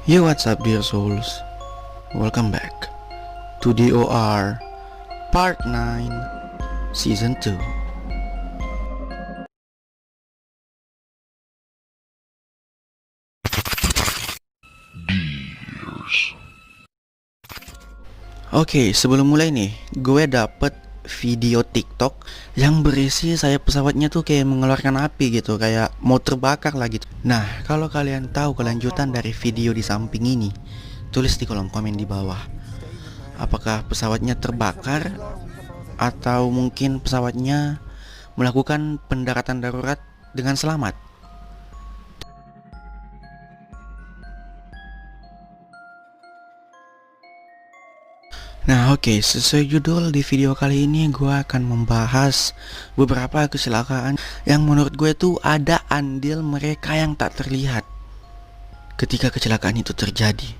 Yo, what's up dear souls? Welcome back to DOR Part 9 Season 2. Oke, sebelum mulai nih, gue dapet video TikTok yang berisi sayap pesawatnya tuh kayak mengeluarkan api gitu, kayak mau terbakar lah gitu. Nah, kalau kalian tahu kelanjutan dari video di samping ini, tulis di kolom komen di bawah. Apakah pesawatnya terbakar atau mungkin pesawatnya melakukan pendaratan darurat dengan selamat? Nah oke, sesuai judul di video kali ini gue akan membahas beberapa kecelakaan yang menurut gue tuh ada andil mereka yang tak terlihat ketika kecelakaan itu terjadi.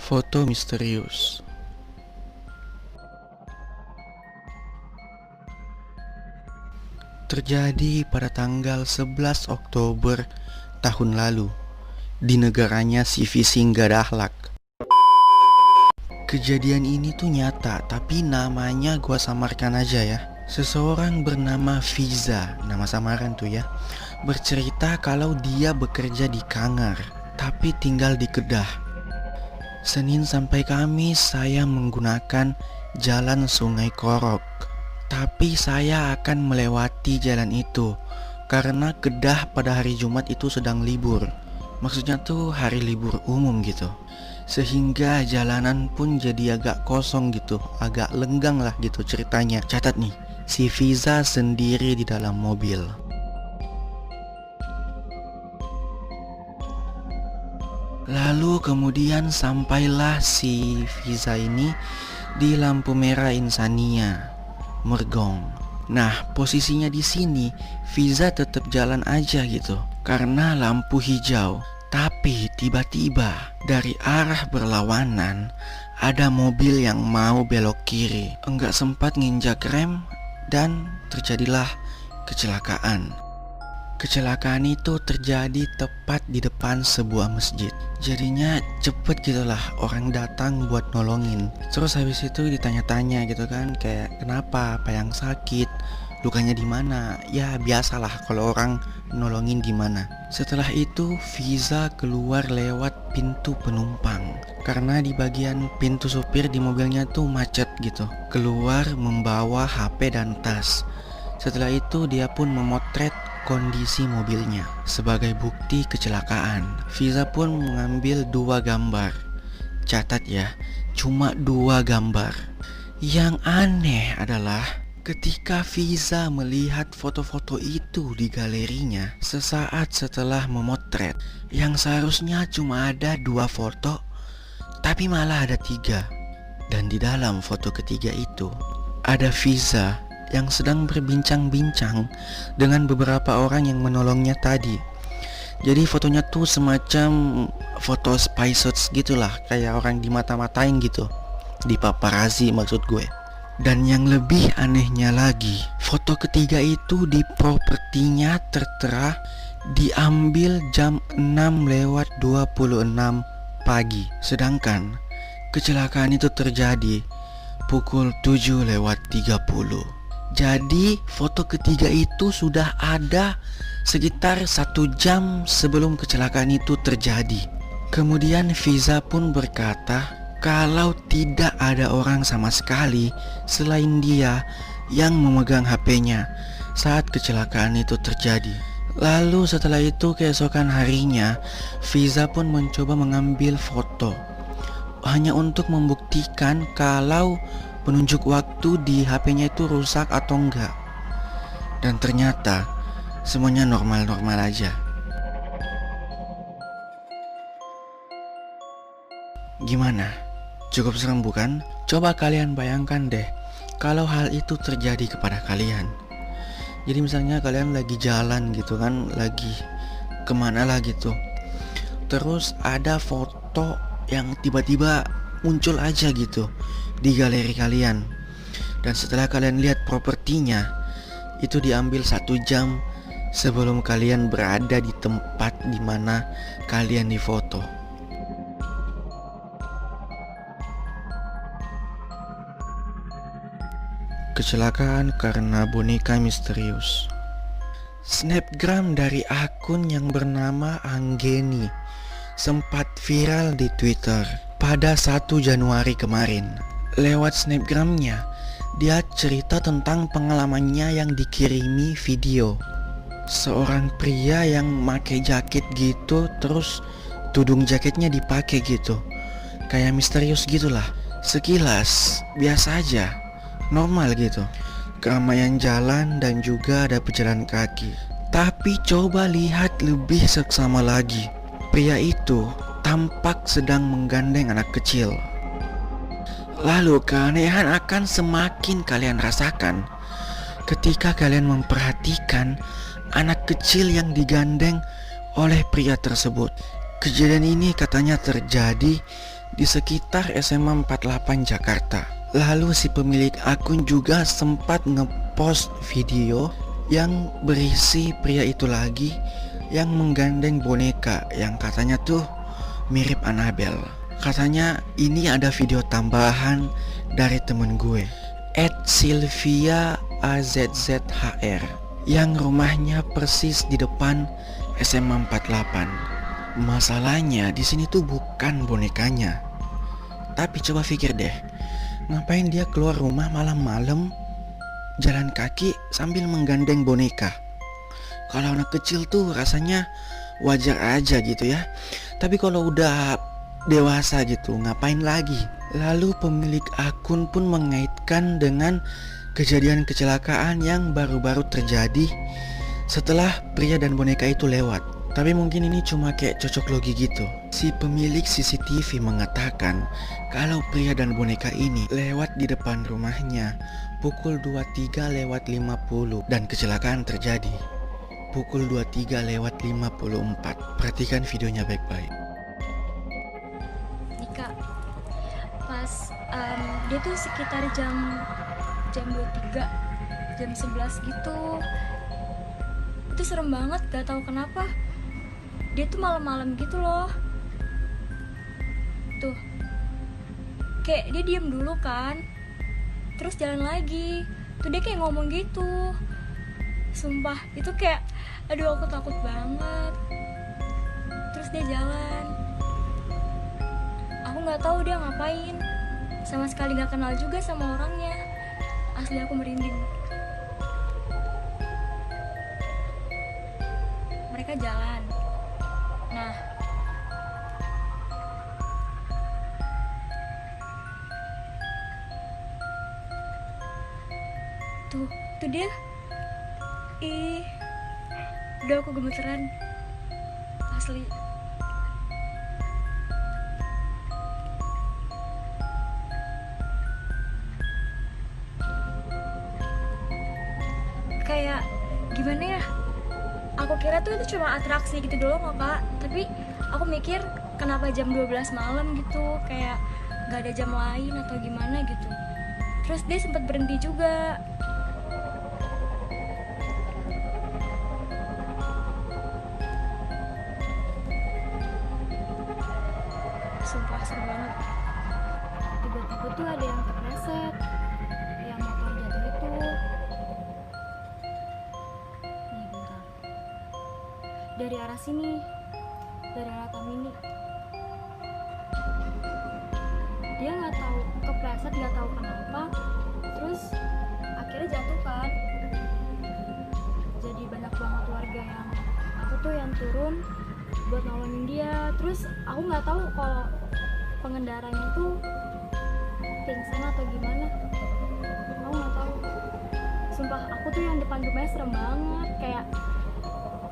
Foto misterius. Terjadi pada tanggal 11 Oktober tahun lalu di negaranya si Visi nggak ada akhlak. Kejadian ini tuh nyata, tapi namanya gua samarkan aja ya. Seseorang bernama Fiza, nama samaran tuh ya, bercerita kalau dia bekerja di Kangar tapi tinggal di Kedah. Senin sampai Kamis saya menggunakan jalan Sungai Korok, tapi saya akan melewati jalan itu karena Kedah pada hari Jumat itu sedang libur. Maksudnya tuh hari libur umum gitu. Sehingga jalanan pun jadi agak kosong gitu, agak lenggang lah gitu ceritanya. Catat nih, si Fiza sendiri di dalam mobil. Lalu kemudian sampailah si Fiza ini di lampu merah Insania, Mergong. Nah, posisinya di sini Fiza tetap jalan aja gitu karena lampu hijau. Tapi tiba-tiba dari arah berlawanan ada mobil yang mau belok kiri. Enggak sempat nginjak rem dan terjadilah kecelakaan. Kecelakaan itu terjadi tepat di depan sebuah masjid. Jadinya cepet gitulah orang datang buat nolongin. Terus habis itu ditanya-tanya gitu kan, kayak kenapa, apa yang sakit, lukanya di mana? Ya biasalah kalau orang nolongin gimana. Setelah itu Fiza keluar lewat pintu penumpang karena di bagian pintu supir di mobilnya tuh macet gitu. Keluar membawa HP dan tas. Setelah itu dia pun memotret kondisi mobilnya sebagai bukti kecelakaan. Fiza pun mengambil 2 gambar. Catat ya, cuma 2 gambar. Yang aneh adalah ketika Fiza melihat foto-foto itu di galerinya sesaat setelah memotret, yang seharusnya cuma ada 2 foto, tapi malah ada 3. Dan di dalam foto ketiga itu ada Fiza yang sedang berbincang-bincang dengan beberapa orang yang menolongnya tadi. Jadi fotonya tuh semacam foto spy shots gitulah, kayak orang dimata-matain gitu, di paparazzi maksud gue. Dan yang lebih anehnya lagi, foto ketiga itu di propertinya tertera diambil jam 6:26 pagi. Sedangkan kecelakaan itu terjadi pukul 7:30. Jadi foto ketiga itu sudah ada sekitar 1 jam sebelum kecelakaan itu terjadi. Kemudian Fiza pun berkata kalau tidak ada orang sama sekali selain dia yang memegang HP-nya saat kecelakaan itu terjadi. Lalu setelah itu keesokan harinya Fiza pun mencoba mengambil foto hanya untuk membuktikan kalau penunjuk waktu di HP-nya itu rusak atau enggak. Dan ternyata semuanya normal-normal aja. Gimana? Cukup serem bukan? Coba kalian bayangkan deh kalau hal itu terjadi kepada kalian. Jadi misalnya kalian lagi jalan gitu kan, lagi kemana lah gitu, terus ada foto yang tiba-tiba muncul aja gitu di galeri kalian. Dan setelah kalian lihat propertinya, itu diambil 1 jam sebelum kalian berada di tempat di mana kalian difoto. Kecelakaan karena boneka misterius. Snapgram dari akun yang bernama Anggeni sempat viral di Twitter pada 1 Januari kemarin. Lewat snapgramnya, dia cerita tentang pengalamannya yang dikirimi video. Seorang pria yang pakai jaket gitu, terus tudung jaketnya dipakai gitu. Kayak misterius gitulah. Sekilas biasa aja, normal gitu. Keramaian jalan dan juga ada pejalan kaki. Tapi coba lihat lebih seksama lagi. Pria itu tampak sedang menggandeng anak kecil. Lalu keanehan akan semakin kalian rasakan ketika kalian memperhatikan anak kecil yang digandeng oleh pria tersebut. Kejadian ini katanya terjadi di sekitar SMA 48 Jakarta. Lalu si pemilik akun juga sempat ngepost video yang berisi pria itu lagi yang menggandeng boneka yang katanya tuh mirip Annabelle. Katanya ini ada video tambahan dari temen gue @SylviaAZZHR yang rumahnya persis di depan SMA 48. Masalahnya di sini tuh bukan bonekanya. Tapi coba pikir deh, ngapain dia keluar rumah malam-malam jalan kaki sambil menggandeng boneka? Kalau anak kecil tuh rasanya wajar aja gitu ya. Tapi kalau udah dewasa gitu, ngapain lagi? Lalu pemilik akun pun mengaitkan dengan kejadian kecelakaan yang baru-baru terjadi setelah pria dan boneka itu lewat. Tapi mungkin ini cuma kayak cocok logi gitu. Si pemilik CCTV mengatakan kalau pria dan boneka ini lewat di depan rumahnya pukul 23:50 dan kecelakaan terjadi pukul 23:54. Perhatikan videonya baik-baik. Nika, pas dia tuh sekitar jam 23, jam 11 gitu. Itu serem banget, gak tahu kenapa. Dia tuh malam-malam gitu loh. Tuh, kayak dia diam dulu kan, terus jalan lagi. Tuh dia kayak ngomong gitu. Sumpah, itu kayak, aduh aku takut banget. Terus dia jalan. Aku nggak tahu dia ngapain. Sama sekali nggak kenal juga sama orangnya. Asli aku merinding. Mereka jalan. Nah, tuh dia. Udah aku gemeteran. Asli. Kayak gimana ya, aku kira tuh itu cuma atraksi gitu doang kok kak, tapi aku mikir kenapa jam 12 malam gitu, kayak gak ada jam lain atau gimana gitu. Terus dia sempat berhenti juga. Sumpah serem banget. Tiba-tiba tuh ada yang kepleset, yang motor jatuh itu. Nih bentar, dari arah sini, dari arah Tamini. Dia nggak tahu kepleset, nggak tahu kenapa, terus akhirnya jatuh kan. Jadi banyak banget warga yang aku tuh yang turun buat nolongin dia. Terus aku nggak tahu kalau pengendaranya tuh pingsan atau gimana, aku nggak tahu. Sumpah aku tuh yang depan rumahnya serem banget, kayak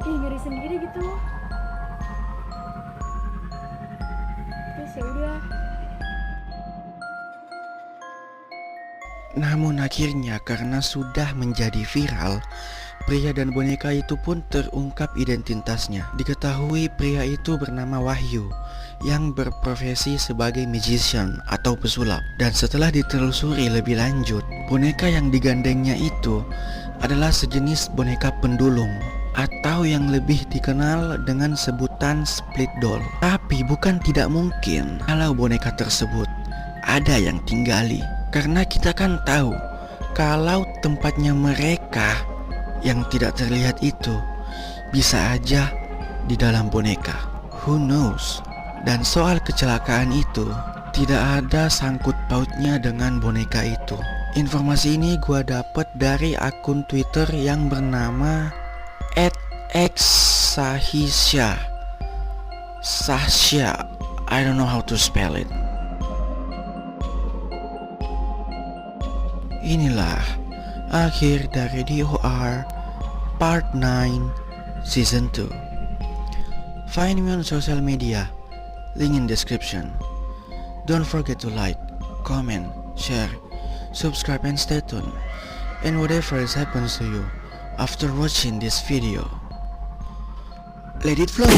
ngeri sendiri gitu. Terus ya udah. Namun akhirnya karena sudah menjadi viral, pria dan boneka itu pun terungkap identitasnya. Diketahui pria itu bernama Wahyu yang berprofesi sebagai magician atau pesulap. Dan setelah ditelusuri lebih lanjut, boneka yang digandengnya itu adalah sejenis boneka pendulum atau yang lebih dikenal dengan sebutan split doll. Tapi bukan tidak mungkin kalau boneka tersebut ada yang tinggali, karena kita kan tahu kalau tempatnya mereka yang tidak terlihat itu bisa aja di dalam boneka. Who knows? Dan soal kecelakaan itu tidak ada sangkut pautnya dengan boneka itu. Informasi ini gua dapet dari akun Twitter yang bernama @xsahisya. Sahsya, I don't know how to spell it. Inilah akhir dari DOR Part 9 Season 2. Find me on social media, link in description. Don't forget to like, comment, share, subscribe and stay tuned. And whatever else happens to you after watching this video, let it flow!